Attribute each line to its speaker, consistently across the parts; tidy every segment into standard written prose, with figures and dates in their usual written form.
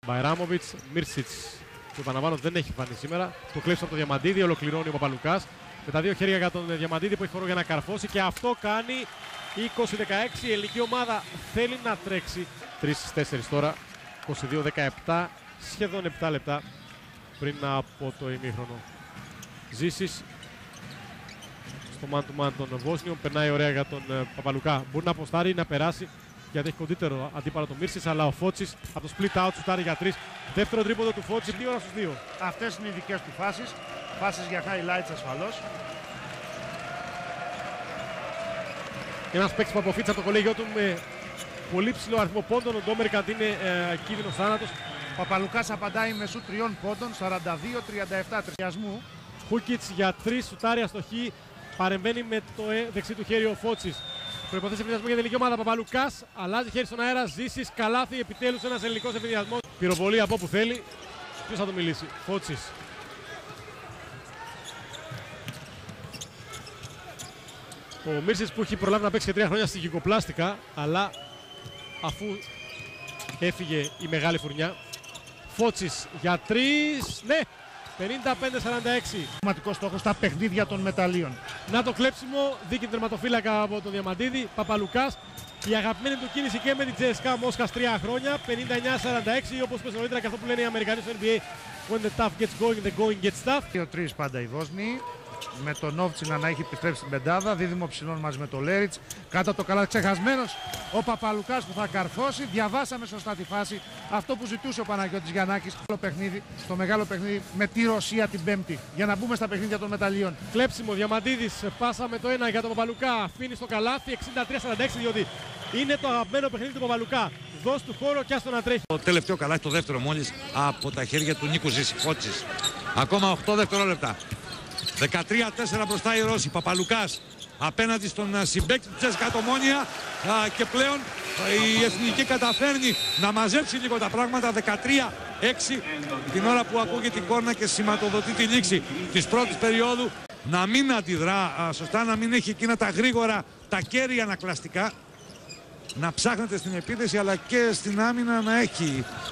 Speaker 1: Μπαϊράμοβιτς, Μίρσιτς, που επαναλαμβάνω δεν έχει φανεί σήμερα. Το κλέψιμο από το Διαμαντίδη, ολοκληρώνει ο Παπαλουκάς. Με τα δύο χέρια για τον Διαμαντίδη που έχει χώρο για να καρφώσει και αυτό κάνει 20-16. Η ελληνική ομάδα θέλει να τρέξει 3-4 τώρα. 22-17, σχεδόν 7 λεπτά πριν από το ημίχρονο. Ζήσης στο man-to-man των Βόσνιων, περνάει ωραία για τον Παπαλουκά. Μπορεί να αποστάρει ή να περάσει γιατί έχει κοντύτερο αντίπαλο τον Μίρσιτς, αλλά ο Φώτσης από το split out σουτάρει για 3. Δεύτερο τρίποντο του Φώτση, 2 ώρα στους 2.
Speaker 2: Αυτές είναι οι δικές του φάσεις. Φάσεις για highlights ασφαλώς.
Speaker 1: Ένας παίκτης που αποφύτησε από το κολέγιο του με πολύ ψηλό αριθμό πόντων. Ο Ντόμερκαντ είναι κίνδυνος θάνατος.
Speaker 2: Παπαλουκάς απαντάει με σουτ 3 πόντων, 42-37 τριασμού.
Speaker 1: Χούκιτς για 3, σουτάρει αστοχή. Παρεμβαίνει με το δεξί του χέρι ο Φώτσης. Προϋποθέσεις ευνηδιασμού για την ελληνική ομάδα. Παπαλουκάς αλλάζει χέρι στον αέρα. Ζήσης, καλάθι, επιτέλους ένας ελληνικός ευνηδιασμός. Πυροβολή από όπου θέλει. Ποιος θα το μιλήσει, Φώτσης. Ο Μίρσιτς που έχει προλάβει να παίξει και 3 χρόνια στη γυκοπλάστικα, αλλά αφού έφυγε η μεγάλη φουρνιά. Φώτσης για 3, ναι, 55-46.
Speaker 2: Σημαντικό στόχο στα παιχνίδια των μεταλλίων.
Speaker 1: Να το κλέψιμο, δίκη τερματοφύλακα από τον Διαμαντίδη, Παπαλουκάς. Η αγαπημένη του κίνηση και με την CSKA Μόσχας 3 χρόνια, 59-46, όπως είπες νωρίτερα και αυτό που λένε οι Αμερικανοί στο NBA. When the tough gets going, the going gets tough.
Speaker 2: 2-3 πάντα οι Βόσνοι. Με τον Όβτσινα να έχει επιστρέψει στην πεντάδα, δίδυμο ψηλών μαζί με τον Λέριτς. Κάτω το καλά ξεχασμένος ο Παπαλουκάς που θα καρφώσει. Διαβάσαμε σωστά τη φάση. Αυτό που ζητούσε ο Παναγιώτης Γιαννάκης στο μεγάλο παιχνίδι με τη Ρωσία την Πέμπτη. Για να μπούμε στα παιχνίδια των μεταλλίων.
Speaker 1: Κλέψιμο, Διαμαντίδης, πάσα με το 1 για τον Παπαλουκά. Αφήνει στο καλάθι 63-46, διότι είναι το αγαπημένο παιχνίδι του Παπαλουκά. Δώσ' του χώρο και άστο να τρέχει.
Speaker 3: Το τελευταίο καλάθι, το δεύτερο μόλις από τα χέρια του Νίκου Ζήση. Φώτσης. Ακόμα 8 δευτερόλεπτα. 13-4 μπροστά οι Ρώσοι. Παπαλουκάς απέναντι στον συμπαίκτη του CSKA Ομόνια και πλέον η Εθνική καταφέρνει να μαζέψει λίγο τα πράγματα. 13-6 την ώρα που ακούγεται η κόρνα και σηματοδοτεί τη λήξη της πρώτης περίοδου. Να μην αντιδρά σωστά, να μην έχει εκείνα τα γρήγορα, τα κέρια ανακλαστικά. Να ψάχνεται στην επίθεση αλλά και στην άμυνα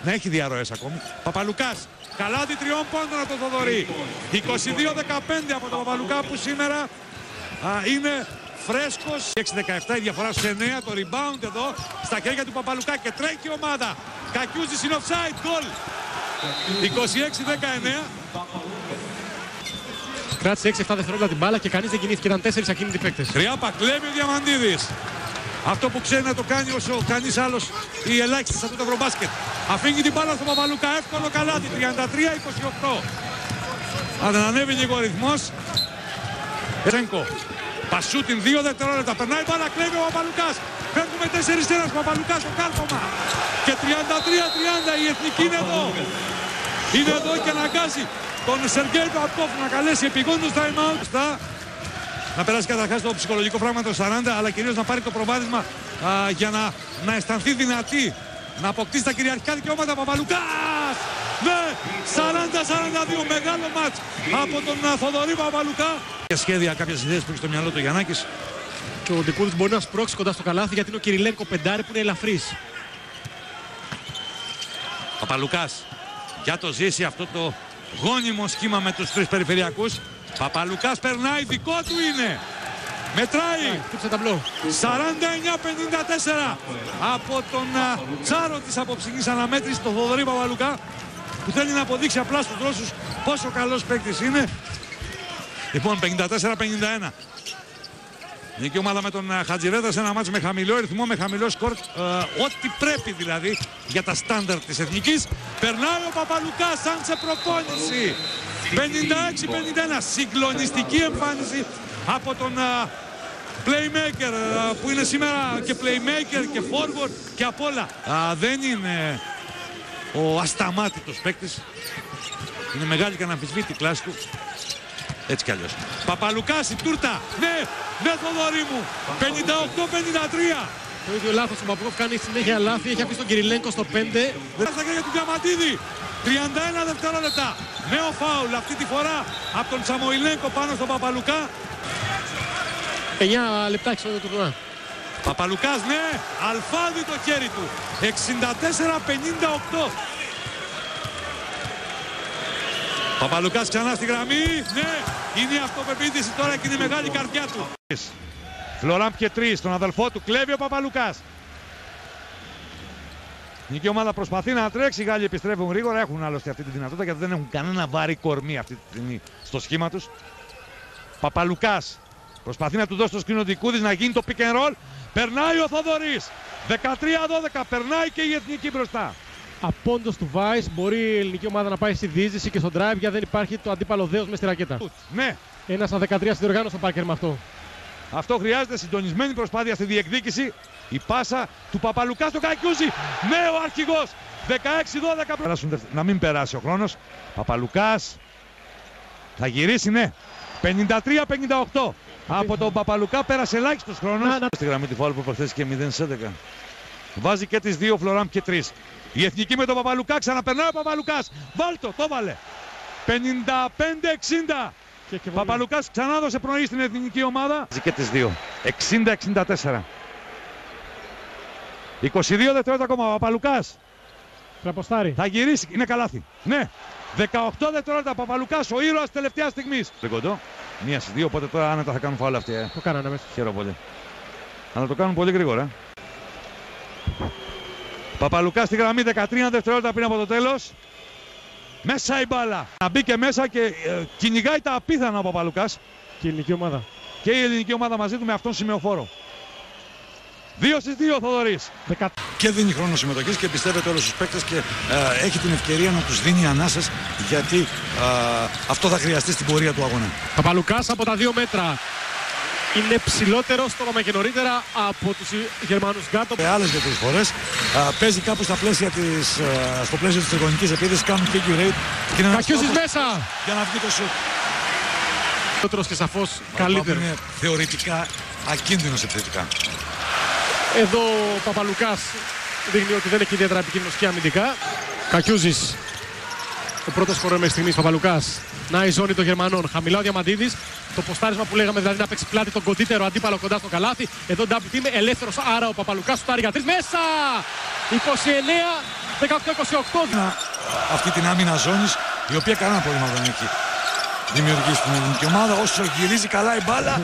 Speaker 3: να έχει διαρροές ακόμη. Παπαλουκάς. Καλάθι 3 πόντων από τον Θοδωρή. 22-15 από τον Παπαλουκά που σήμερα είναι φρέσκος. 6-17 η διαφορά στους 9. Το rebound εδώ στα χέρια του Παπαλουκά και τρέχει η ομάδα. Κακιούζης είναι offside. Goal. 26-19.
Speaker 1: Κράτησε 6-7 δευτερόλεπτα την μπάλα και κανείς δεν κινήθηκε. Ήταν 4 ακίνητοι παίκτες.
Speaker 3: Τριάπα κλέβει ο Διαμαντίδης. Αυτό που ξέρει να το κάνει όσο κανείς άλλος οι ελάχιστοι σε αυτό το ευρωμπάσκετ. Αφήνει την μπάλα στον Παπαλουκά, εύκολο καλάθι, 33-28. Αν ανέβει λίγο ο ρυθμός. Σένκο, πασούτιν 2 δευτερόλεπτα, περνάει μπάλα, κλέβει ο Παπαλουκάς. Φεύγουμε 4-1, Παπαλουκάς στο κάρφωμα. Και 33-30 η Εθνική είναι εδώ. Είναι εδώ και αναγκάζει τον Σεργέη Παπκόφ να καλέσει επιγόντως time out. Να περάσει καταρχάς το ψυχολογικό πράγμα των 40, αλλά κυρίως να πάρει το προβάδισμα για να αισθανθεί δυνατή, να αποκτήσει τα κυριαρχικά δικαιώματα. Παπαλουκάς! Ναι! 40-42, μεγάλο μάτς από τον Θοδωρή Παπαλουκά. Και σχέδια, κάποιες ιδέες που έχει στο μυαλό του Γιαννάκης.
Speaker 1: Και ο Ντικούδης μπορεί να σπρώξει κοντά στο καλάθι γιατί είναι ο Κυριλένκο πεντάρι που είναι ελαφρύς.
Speaker 3: Παπαλουκάς για το Ζήση αυτό το γόνιμο σχήμα με τους 3 περιφερειακούς. Παπαλουκάς περνάει, δικό του είναι. Μετράει. 49-54 από τον Τσάρο της απόψινής αναμέτρησης, τον Θοδωρή Παπαλουκά, που θέλει να αποδείξει απλά στους Ρώσους πόσο καλός παίκτης είναι. Λοιπόν, 54-51. Νίκη ομάδα με τον Χατζηρέτα σε ένα μάτς με χαμηλό ρυθμό, με χαμηλό σκορ. Ό,τι πρέπει δηλαδή για τα στάνταρ της Εθνικής. Περνάει ο Παπαλουκάς σαν σε προπόνηση. 56-51. Συγκλονιστική εμφάνιση από τον playmaker που είναι σήμερα και playmaker και forward και απ' όλα. Δεν είναι ο ασταμάτητος παίκτης. Είναι μεγάλη και αναμφισβήτητη κλάση του. Έτσι κι αλλιώς. Παπαλουκάς η τούρτα. Ναι, ναι Θοδωρή μου. 58-53.
Speaker 1: Το ίδιο λάθος ο Παπκόφ κάνει συνέχεια λάθη. Έχει αφήσει τον Κυριλένκο στο 5.
Speaker 3: Στα χέρια του Διαμαντίδη. 31 δευτερόλεπτα. Νέο φάουλ αυτή τη φορά από τον Σαμοηλένκο πάνω στον Παπαλουκά.
Speaker 1: 9 λεπτά στο τουρνουά.
Speaker 3: Παπαλουκάς, ναι, αλφάδι το χέρι του. 64-58. Παπαλουκάς ξανά στη γραμμή. Ναι, είναι η αυτοπεποίθηση τώρα και είναι η μεγάλη καρδιά του. Φλωράν και 3, τον αδελφό του κλέβει ο Παπαλουκάς. Η νική ομάδα προσπαθεί να τρέξει, οι Γάλλοι επιστρέφουν γρήγορα, έχουν άλλωστε αυτή τη δυνατότητα γιατί δεν έχουν κανένα βαρύ κορμί αυτή τη στιγμή στο σχήμα τους. Παπαλουκάς προσπαθεί να του δώσει το σκρίνο Δικούδης να γίνει το pick and roll. Περνάει ο Θοδωρής. 13-12, περνάει και η εθνική μπροστά.
Speaker 1: Απόντος του Βάις μπορεί η ελληνική ομάδα να πάει στη διείσδυση και στον drive γιατί δεν υπάρχει το αντίπαλο δέος μες στη ρακέτα.
Speaker 3: Ναι.
Speaker 1: Ένα στα 13 διοργάνωσε ο Πάρκερ με αυτό.
Speaker 3: Αυτό χρειάζεται συντονισμένη προσπάθεια στη διεκδίκηση. Η πάσα του Παπαλουκά στο Κακιούζι. Ναι, ο αρχηγός. 16-12. Να μην περάσει ο χρόνος. Παπαλουκάς θα γυρίσει, ναι. 53-58. Από τον Παπαλουκά πέρασε ελάχιστος χρόνος. Στη γραμμή τη φάουλ που προσθέσει και 0-11. Βάζει και τις δύο Φλωράμ και 3. Η εθνική με τον Παπαλουκά, ξαναπερνάει ο Παπαλουκάς. Βάλτο, το βάλε. 55-60. Παπαλουκάς ξανά δώσε πνοή στην εθνική ομάδα. Βάζει και τις δύο. 60-64. 22 δευτερόλεπτα ακόμα. Παπαλουκάς. Θα γυρίσει, είναι καλάθι. Ναι. 18 δευτερόλεπτα. Παπαλουκάς, ο ήρωας τελευταίας στιγμής. Κοντό. Μία στις δύο, οπότε τώρα άνετα θα κάνουν φάουλ αυτή.
Speaker 1: Το κάνανε μέσα.
Speaker 3: Χαίρομαι πολύ. Αλλά το κάνουν πολύ γρήγορα. Παπαλουκάς στη γραμμή, 13 δευτερόλεπτα πριν από το τέλος. Μέσα η μπάλα. Να μπήκε μέσα και κυνηγάει τα απίθανα ο Παπαλουκάς.
Speaker 1: Και η ελληνική ομάδα.
Speaker 3: Και η ελληνική ομάδα μαζί του με αυτόν σημεοφόρο. 2 στις 2 ο Θοδωρής. Και δίνει χρόνο συμμετοχής και πιστεύετε όλους τους παίκτες και έχει την ευκαιρία να τους δίνει ανάσες γιατί αυτό θα χρειαστεί στην πορεία του αγώνα.
Speaker 1: Παπαλουκάς από τα 2 μέτρα. Είναι ψηλότερος, το είπαμε και νωρίτερα, από τους Γερμανούς γκάτω.
Speaker 3: Άλλες 2-3 φορές παίζει κάπου στα πλαίσια στο πλαίσιο της τριγωνικής επίθεσης, κάνουν figure eight.
Speaker 1: Κακιούζης μέσα!
Speaker 3: Για να βγει το σουτ.
Speaker 1: Περισσότερος και σαφώς καλύτερος.
Speaker 3: Είναι θεωρητικά ακίνδυνος επιθετικά.
Speaker 1: Εδώ ο Παπαλουκάς δείχνει ότι δεν έχει ιδιαίτερα επικίνδυνος και αμυντικά. Κακιούζης, ο πρώτος σκορέρ μέχρι στιγμής. Παπαλουκάς, να η ζώνη των Γερμανών. Χαμηλά ο Διαμαντίδης. Το ποστάρισμα που λέγαμε δηλαδή να παίξει πλάτη τον κοντύτερο αντίπαλο κοντά στο καλάθι. Εδώ double team, ελεύθερος, άρα ο Παπαλουκάς σουτάρει για 3 μέσα! 29-18-28.
Speaker 3: Αυτή την άμυνα ζώνης, η οποία κανένα πρόβλημα δεν έχει δημιουργήσει στην ελληνική ομάδα. Όσο γυρίζει καλά η μπάλα.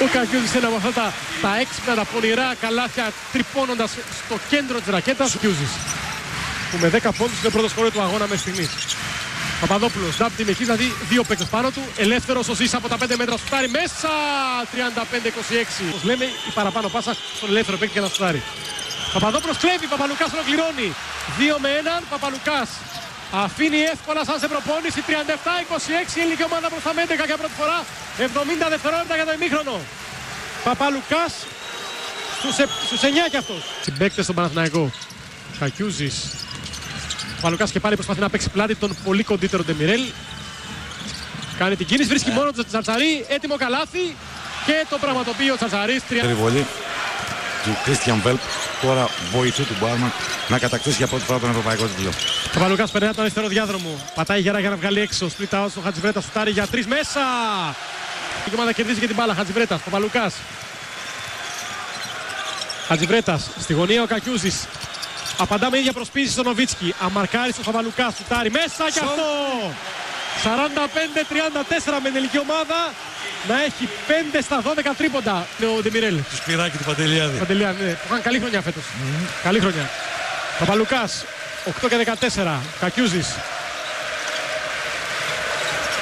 Speaker 1: Ο Κακιούζης είναι από αυτά τα έξυπνα, τα πονηρά καλάθια, τρυπώνοντας στο κέντρο της ρακέτας. Κακιούζης, που με 10 πόντους είναι πρώτο σκορέρ του αγώνα μέχρι στιγμής. Παπαδόπουλος, double team εκεί, δηλαδή 2 παίκτες πάνω του. Ελεύθερος ο Ζής από τα 5 μέτρα σουτάρει μέσα. 35-26. Όπως λέμε, η παραπάνω πάσα στον ελεύθερο παίκτη για να σουτάρει. Παπαδόπουλος κλέβει, Παπαλουκάς ολοκληρώνει. 2 με 1, Παπαλουκάς. Αφήνει εύκολα σαν σε προπόνηση. 37-26 η ελληνική ομάδα προς τα 11 για πρώτη φορά. 70 δευτερόλεπτα για το ημίχρονο. Παπαλουκάς στους 9 κι αυτός. Συμπαίκτες στον Παναθηναϊκό. Κακιούζης. Παπαλουκάς και πάλι προσπαθεί να παίξει πλάτη τον πολύ κοντύτερο Ντεμιρέλ. Κάνει την κίνηση, βρίσκει μόνο τον Τσαρτσαρί. Έτοιμο καλάθι και το πραγματοποιεί ο Τσαρτσαρής.
Speaker 3: Περιβολή του Κρίστιαν Βέλπ, τώρα βοηθού του Μπάρμαν, να κατακτήσει για πρώτη φορά τον ευρωπαϊκό τίτλο.
Speaker 1: Παπαλουκάς περνάει τον αριστερό διάδρομο. Πατάει γερά για να βγάλει έξω. Split out στο Χατζιβρέτα, σουτάρει για 3 μέσα. Η ομάδα κερδίζει και την μπάλα. Χατζιβρέτας, Παπαλουκάς. Χατζιβρέτας, στη γωνία ο Κακιούζης. Απαντά με ίδια προσπίση στον Νοβίτσκι. Αμαρκάρει στο Παπαλουκάς, σουτάρει μέσα και αυτό. 45-34 με την ελληνική ομάδα να έχει 5 στα 12 τρίποντα. Ο Ντεμιρέλ.
Speaker 3: Του Σπυράκη του Παντελιάδη.
Speaker 1: Παντελιάδη, ναι. Που είχαν καλή χρονιά φέτος. Καλή χρονιά. Παπαλουκάς, 8 και 14. Κακιούζης.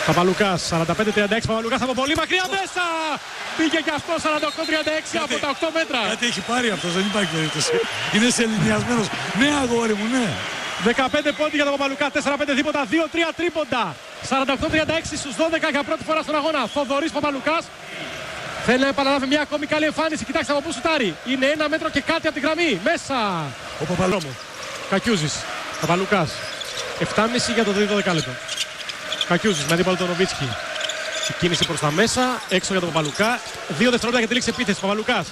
Speaker 1: Παπαλουκάς, 45-36. Παπαλουκάς από πολύ μακριά μέσα. Πήγε και αυτό 48-36 από τα 8 μέτρα.
Speaker 3: Κάτι έχει πάρει αυτός, δεν υπάρχει περίπτωση. Είναι σεληνιασμένος. Ναι, αγόρι μου, ναι.
Speaker 1: 15 πόντι για τον Παπαλουκά, 4-5 δίποτα, 2-3 τρίποντα. 48-36 στους 12 για πρώτη φορά στον αγώνα. Θοδωρής Παπαλουκάς. Θέλει να επαναλάβει μια ακόμη καλή εμφάνιση. Κοιτάξτε από πού σουτάρει. Είναι 1 μέτρο και κάτι από τη γραμμή. Μέσα. Ο Παπαλουκάς. Κακιούζης. Παπαλουκάς. 7,5 για το τρίτο δεκάλεπτο. Κακιούζης με αντίπαλο τον Νοβίτσκι. Η κίνηση προς τα μέσα. Έξω για τον Παπαλουκά. 2 δευτερόλεπτα για τη λήξη επίθεση. Παπαλουκάς.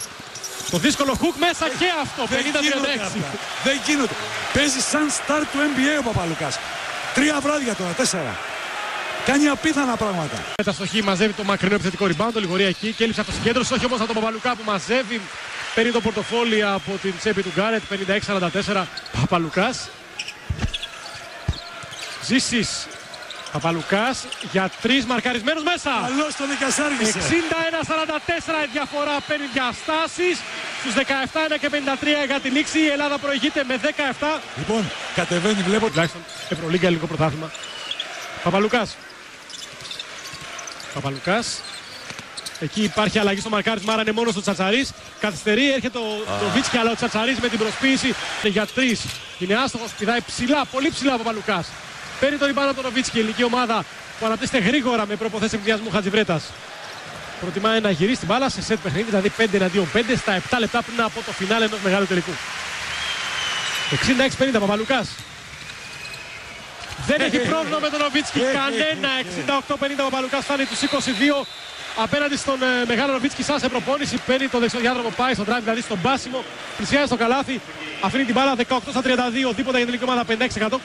Speaker 1: Το δύσκολο hook μέσα και αυτό. 50-36.
Speaker 3: Δεν γίνονται. Παίζει σαν στάρ του NBA ο Παπαλουκάς. 3 βράδια τώρα, 4. Κάνει απίθανα πράγματα.
Speaker 1: Μεταστοχή μαζεύει το μακρινό επιθετικό rebound, το Λιγορία εκεί και έλειψε αυτοσυγκέντρωση. Όχι όμως από τον Παπαλουκά που μαζεύει. Παίρνει το πορτοφόλι από την τσέπη του Γκάρετ. 56-44. Παπαλουκάς. Ζήσης Παπαλουκάς για 3 μαρκαρισμένους μέσα.
Speaker 4: Καλώς τον εκασάργησε.
Speaker 1: 61-44 η διαφορά, παίρνει διαστάσεις. Στους 17 είναι και 53 για την νήξη. Η Ελλάδα προηγείται με 17.
Speaker 4: Λοιπόν, κατεβαίνει, βλέπω.
Speaker 1: Τουλάχιστον Ευρωλίγκα, ελληνικό πρωτάθλημα. Παπαλουκάς. Εκεί υπάρχει αλλαγή στο μαρκάρισμα, άρα είναι μόνο στο Τσατσαρής. Καθυστερεί, έρχεται ο Νοβίτσκι, αλλά ο Τσατσαρής με την προσποίηση για 3. Είναι άστοχος, πηδάει ψηλά, πολύ ψηλά ο Παπαλουκάς. Παίρνει το ριμπάουντ από τον Νοβίτσκι, η ελληνική ομάδα που αναπτύσσεται γρήγορα με προποθέσεις εκβιασμού Χατζιβρέτας. Προτιμάει να γυρίσει την μπάλα σε σετ παιχνίδι, δηλαδή 5 εναντίον 5 στα 7 λεπτά πριν από το φινάλε ενός μεγάλου τελικού. 66-50 Παπαλουκάς. Δεν έχει πρόβλημα με τον Νοβίτσκι, κανένα. 68-50 Παπαλουκάς φτάνει τους 22 απέναντι στον μεγάλο Νοβίτσκι σαν σε προπόνηση. Παίρνει το δεξιοδιάδρομο, πάει στον drive, δηλαδή στον πάσιμο. Πλησιάζει στο καλάθι, αφήνει την μπάλα 18-32. Τίποτα για την ελληνική ομάδα 56%.